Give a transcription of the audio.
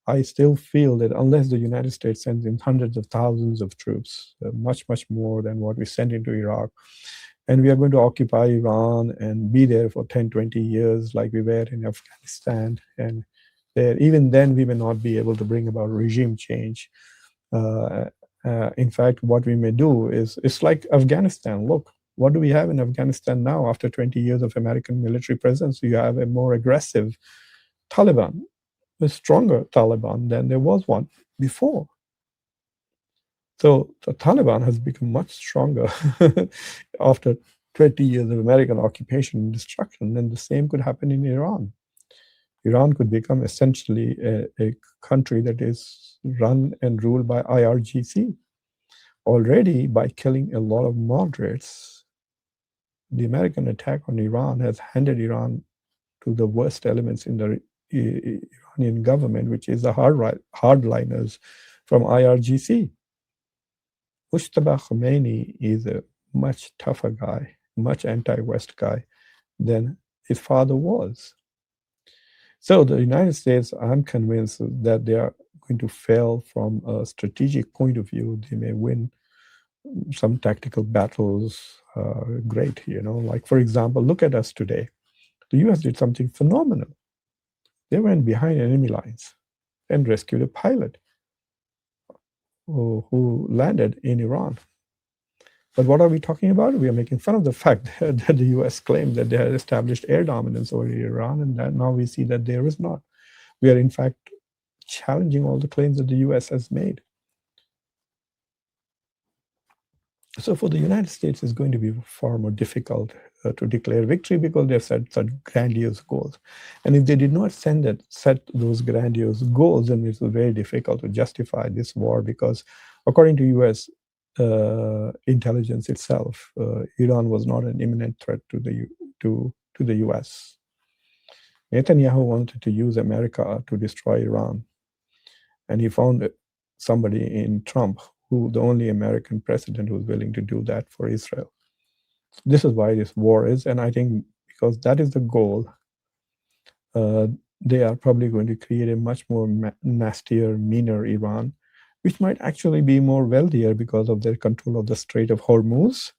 I still feel that unless the United States sends in hundreds of thousands of troops, much, much more than what we sent into Iraq, and we are going to occupy Iran and be there for 10, 20 years like we were in Afghanistan, and there, even then we may not be able to bring about regime change. Uh, in fact, what we may do is, it's like Afghanistan. Look, what do we have in Afghanistan now after 20 years of American military presence? You have a more aggressive Taliban, a stronger Taliban than there was one before. So the Taliban has become much stronger after 20 years of American occupation and destruction, and the same could happen in Iran. Iran could become essentially a country that is run and ruled by IRGC. Already, by killing a lot of moderates, the American attack on Iran has handed Iran to the worst elements in the Iranian government, which is the hardliners from IRGC. Mujtaba Khomeini is a much tougher guy, much anti-West guy than his father was. So the United States, I'm convinced that they are going to fail from a strategic point of view. They may win some tactical battles, great, like, for example, look at us today. The US did something phenomenal. They went behind enemy lines and rescued a pilot who landed in Iran. But what are we talking about? We are making fun of the fact that the US claimed that they had established air dominance over Iran, and that now we see that there is not. We are, in fact, challenging all the claims that the US has made. So for the United States, it's going to be far more difficult to declare victory because they've set such grandiose goals. And if they did not set those grandiose goals, then it's very difficult to justify this war because, according to US intelligence itself, Iran was not an imminent threat to the US. Netanyahu wanted to use America to destroy Iran. And he found somebody in Trump, the only American president who's willing to do that for Israel. This is why this war is, and I think because that is the goal, they are probably going to create a much more nastier, meaner Iran, which might actually be more wealthier because of their control of the Strait of Hormuz,